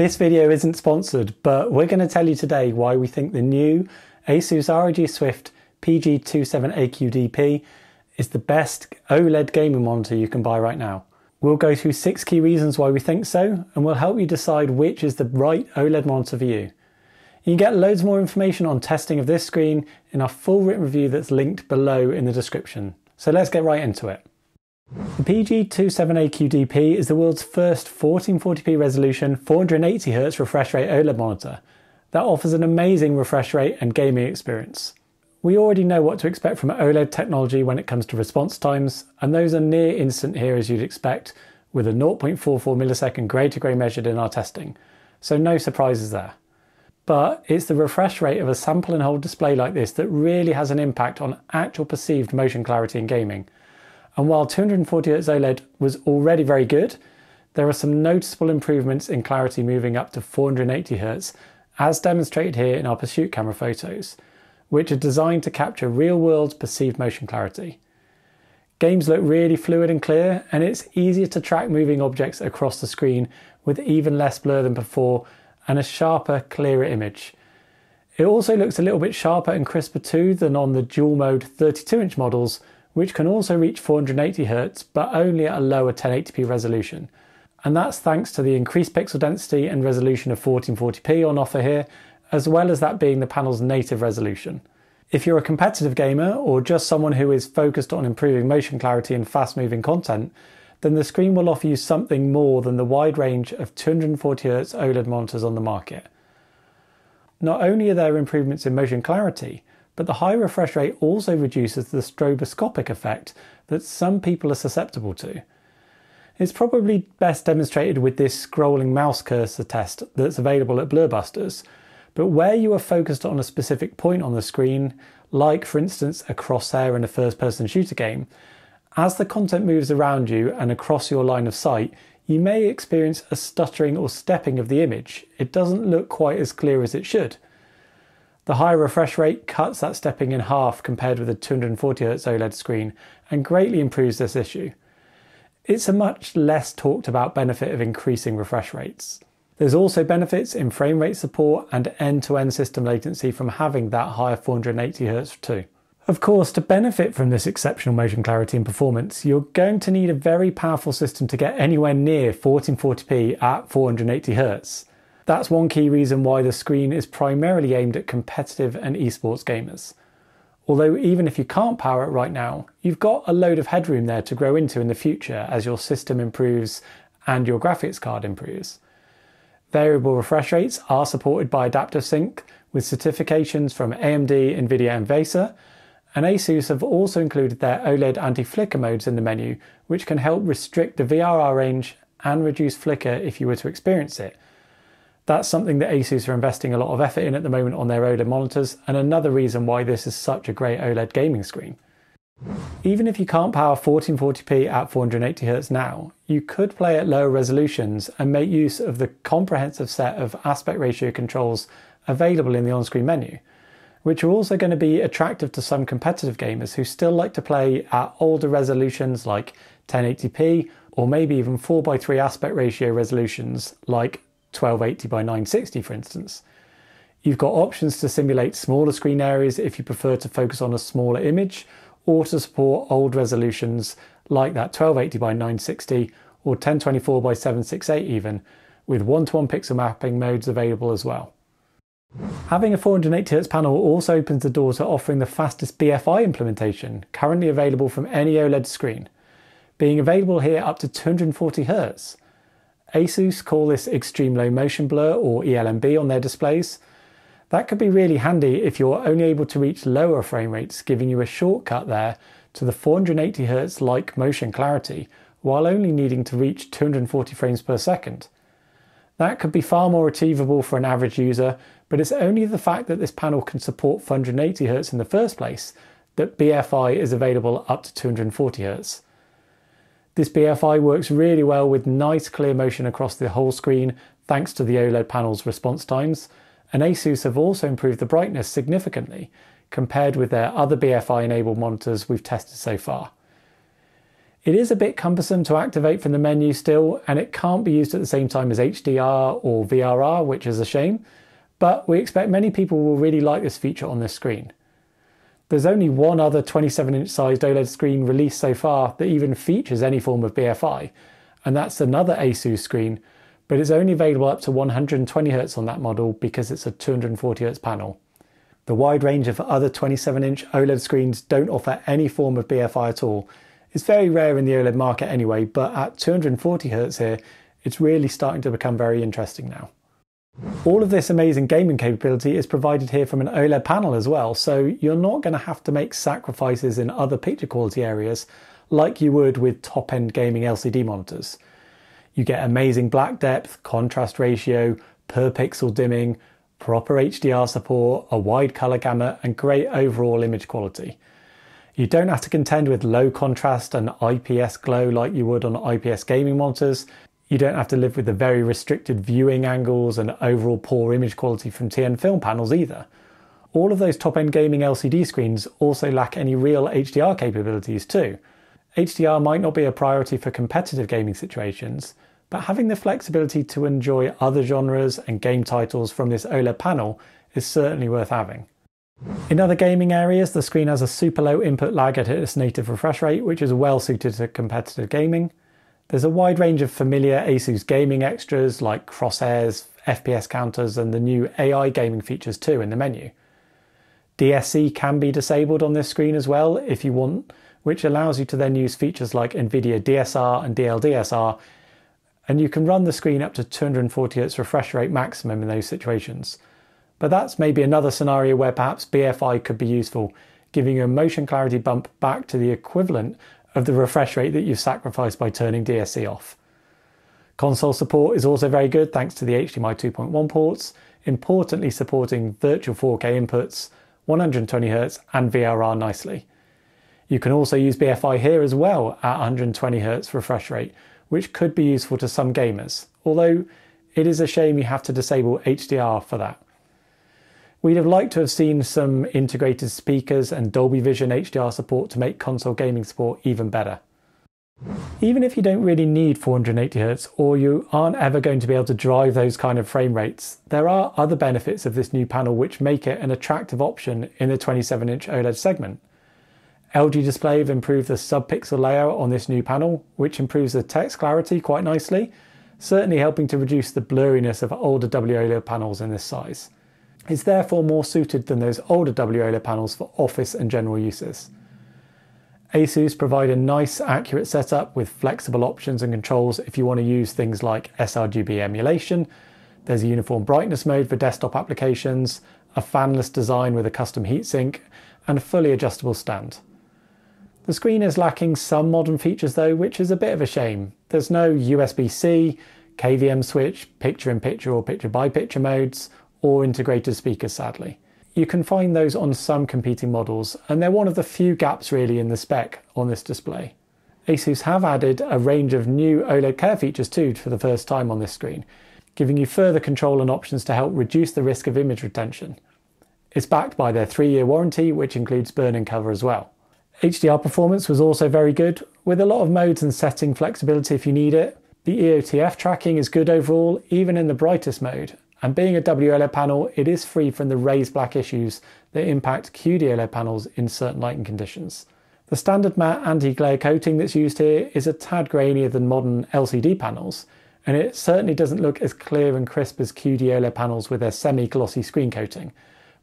This video isn't sponsored, but we're going to tell you today why we think the new Asus ROG Swift PG27AQDP is the best OLED gaming monitor you can buy right now. We'll go through 6 key reasons why we think so, and we'll help you decide which is the right OLED monitor for you. You can get loads more information on testing of this screen in our full written review that's linked below in the description. So let's get right into it. The PG27AQDP is the world's first 1440p resolution 480Hz refresh rate OLED monitor that offers an amazing refresh rate and gaming experience. We already know what to expect from OLED technology when it comes to response times, and those are near instant here as you'd expect, with a 0.44 millisecond grey to grey measured in our testing, so no surprises there. But it's the refresh rate of a sample and hold display like this that really has an impact on actual perceived motion clarity in gaming. And while 240Hz OLED was already very good, there are some noticeable improvements in clarity moving up to 480Hz, as demonstrated here in our Pursuit camera photos, which are designed to capture real-world perceived motion clarity. Games look really fluid and clear, and it's easier to track moving objects across the screen with even less blur than before and a sharper, clearer image. It also looks a little bit sharper and crisper too than on the dual-mode 32-inch models, which can also reach 480Hz but only at a lower 1080p resolution. And that's thanks to the increased pixel density and resolution of 1440p on offer here, as well as that being the panel's native resolution. If you're a competitive gamer or just someone who is focused on improving motion clarity and fast-moving content, then the screen will offer you something more than the wide range of 240Hz OLED monitors on the market. Not only are there improvements in motion clarity, but the high refresh rate also reduces the stroboscopic effect that some people are susceptible to. It's probably best demonstrated with this scrolling mouse cursor test that's available at Blurbusters, but where you are focused on a specific point on the screen, like for instance a crosshair in a first-person shooter game, as the content moves around you and across your line of sight, you may experience a stuttering or stepping of the image. It doesn't look quite as clear as it should. The higher refresh rate cuts that stepping in half compared with a 240Hz OLED screen and greatly improves this issue. It's a much less talked about benefit of increasing refresh rates. There's also benefits in frame rate support and end-to-end system latency from having that higher 480Hz too. Of course, to benefit from this exceptional motion clarity and performance, you're going to need a very powerful system to get anywhere near 1440p at 480Hz. That's one key reason why the screen is primarily aimed at competitive and esports gamers. Although even if you can't power it right now, you've got a load of headroom there to grow into in the future as your system improves and your graphics card improves. Variable refresh rates are supported by Adaptive Sync with certifications from AMD, Nvidia and VESA, and Asus have also included their OLED anti-flicker modes in the menu, which can help restrict the VRR range and reduce flicker if you were to experience it. That's something that Asus are investing a lot of effort in at the moment on their OLED monitors, and another reason why this is such a great OLED gaming screen. Even if you can't power 1440p at 480Hz now, you could play at lower resolutions and make use of the comprehensive set of aspect ratio controls available in the on-screen menu, which are also going to be attractive to some competitive gamers who still like to play at older resolutions like 1080p or maybe even 4:3 aspect ratio resolutions like 1280x960 for instance. You've got options to simulate smaller screen areas if you prefer to focus on a smaller image, or to support old resolutions like that 1280x960 or 1024x768 even, with 1:1 pixel mapping modes available as well. Having a 480Hz panel also opens the door to offering the fastest BFI implementation currently available from any OLED screen, being available here up to 240Hz. Asus call this extreme low motion blur or ELMB on their displays. That could be really handy if you're only able to reach lower frame rates, giving you a shortcut there to the 480Hz like motion clarity while only needing to reach 240 frames per second. That could be far more achievable for an average user, but it's only the fact that this panel can support 480Hz in the first place that BFI is available up to 240Hz. This BFI works really well with nice clear motion across the whole screen thanks to the OLED panel's response times, and Asus have also improved the brightness significantly compared with their other BFI enabled monitors we've tested so far. It is a bit cumbersome to activate from the menu still, and it can't be used at the same time as HDR or VRR, which is a shame, but we expect many people will really like this feature on this screen. There's only one other 27-inch sized OLED screen released so far that even features any form of BFI, and that's another Asus screen, but it's only available up to 120Hz on that model because it's a 240Hz panel. The wide range of other 27-inch OLED screens don't offer any form of BFI at all. It's very rare in the OLED market anyway, but at 240Hz here, it's really starting to become very interesting now. All of this amazing gaming capability is provided here from an OLED panel as well, so you're not going to have to make sacrifices in other picture quality areas like you would with top-end gaming LCD monitors. You get amazing black depth, contrast ratio, per pixel dimming, proper HDR support, a wide colour gamut, and great overall image quality. You don't have to contend with low contrast and IPS glow like you would on IPS gaming monitors. You don't have to live with the very restricted viewing angles and overall poor image quality from TN film panels either. All of those top-end gaming LCD screens also lack any real HDR capabilities too. HDR might not be a priority for competitive gaming situations, but having the flexibility to enjoy other genres and game titles from this OLED panel is certainly worth having. In other gaming areas, the screen has a super low input lag at its native refresh rate, which is well suited to competitive gaming. There's a wide range of familiar Asus gaming extras like crosshairs, FPS counters, and the new AI gaming features too in the menu. DSC can be disabled on this screen as well if you want, which allows you to then use features like NVIDIA DSR and DLDSR, and you can run the screen up to 240Hz refresh rate maximum in those situations. But that's maybe another scenario where perhaps BFI could be useful, giving you a motion clarity bump back to the equivalent of the refresh rate that you've sacrificed by turning DSC off. Console support is also very good thanks to the HDMI 2.1 ports, importantly supporting virtual 4K inputs, 120Hz and VRR nicely. You can also use BFI here as well at 120Hz refresh rate, which could be useful to some gamers, although it is a shame you have to disable HDR for that. We'd have liked to have seen some integrated speakers and Dolby Vision HDR support to make console gaming support even better. Even if you don't really need 480Hz or you aren't ever going to be able to drive those kind of frame rates, there are other benefits of this new panel which make it an attractive option in the 27-inch OLED segment. LG Display have improved the sub-pixel layout on this new panel, which improves the text clarity quite nicely, certainly helping to reduce the blurriness of older WOLED panels in this size. It's therefore more suited than those older WOLED panels for office and general uses. Asus provide a nice, accurate setup with flexible options and controls if you want to use things like sRGB emulation. There's a uniform brightness mode for desktop applications, a fanless design with a custom heatsink, and a fully adjustable stand. The screen is lacking some modern features though, which is a bit of a shame. There's no USB-C, KVM switch, picture-in-picture or picture-by-picture modes, or integrated speakers sadly. You can find those on some competing models, and they're one of the few gaps really in the spec on this display. Asus have added a range of new OLED Care features too for the first time on this screen, giving you further control and options to help reduce the risk of image retention. It's backed by their 3-year warranty, which includes burn-in cover as well. HDR performance was also very good, with a lot of modes and setting flexibility if you need it. The EOTF tracking is good overall, even in the brightest mode, and being a WOLED panel, it is free from the raised black issues that impact QD-OLED panels in certain lighting conditions. The standard matte anti-glare coating that's used here is a tad grainier than modern LCD panels, and it certainly doesn't look as clear and crisp as QD-OLED panels with their semi-glossy screen coating,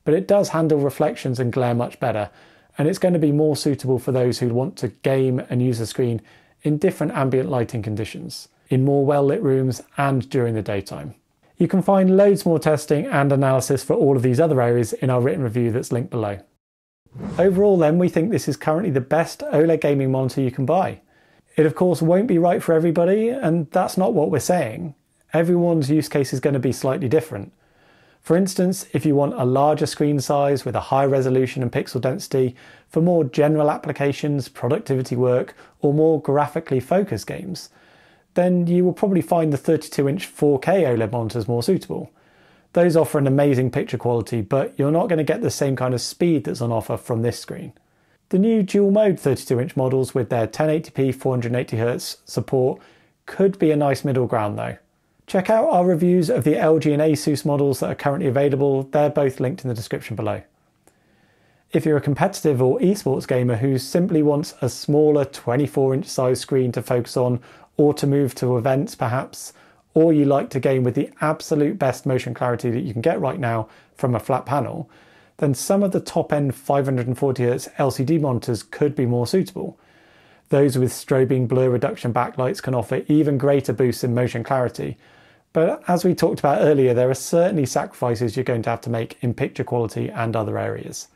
but it does handle reflections and glare much better, and it's going to be more suitable for those who want to game and use the screen in different ambient lighting conditions, in more well-lit rooms and during the daytime. You can find loads more testing and analysis for all of these other areas in our written review that's linked below. Overall then, we think this is currently the best OLED gaming monitor you can buy. It of course won't be right for everybody, and that's not what we're saying. Everyone's use case is going to be slightly different. For instance, if you want a larger screen size with a high resolution and pixel density for more general applications, productivity work, or more graphically focused games, then you will probably find the 32-inch 4K OLED monitors more suitable. Those offer an amazing picture quality, but you're not going to get the same kind of speed that's on offer from this screen. The new dual mode 32-inch models with their 1080p 480Hz support could be a nice middle ground though. Check out our reviews of the LG and Asus models that are currently available, they're both linked in the description below. If you're a competitive or esports gamer who simply wants a smaller 24-inch size screen to focus on or to move to events perhaps, or you like to game with the absolute best motion clarity that you can get right now from a flat panel, then some of the top-end 540Hz LCD monitors could be more suitable. Those with strobing blur reduction backlights can offer even greater boosts in motion clarity, but as we talked about earlier, there are certainly sacrifices you're going to have to make in picture quality and other areas.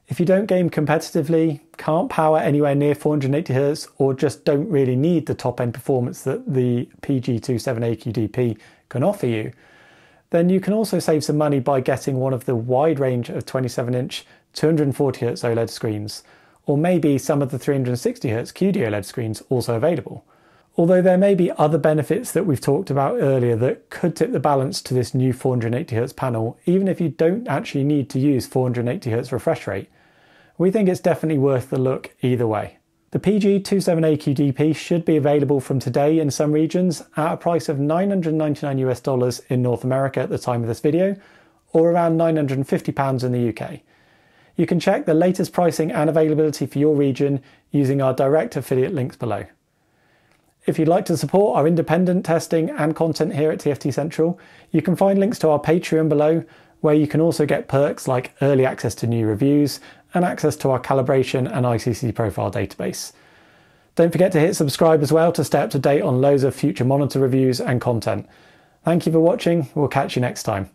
If you don't game competitively, can't power anywhere near 480Hz, or just don't really need the top-end performance that the PG27AQDP can offer you, then you can also save some money by getting one of the wide range of 27-inch 240Hz OLED screens, or maybe some of the 360Hz QD-OLED screens also available. Although there may be other benefits that we've talked about earlier that could tip the balance to this new 480Hz panel, even if you don't actually need to use 480Hz refresh rate. We think it's definitely worth the look either way. The PG27AQDP should be available from today in some regions at a price of $999 in North America at the time of this video, or around £950 in the UK. You can check the latest pricing and availability for your region using our direct affiliate links below. If you'd like to support our independent testing and content here at TFT Central, you can find links to our Patreon below, where you can also get perks like early access to new reviews and access to our calibration and ICC profile database. Don't forget to hit subscribe as well to stay up to date on loads of future monitor reviews and content. Thank you for watching, we'll catch you next time.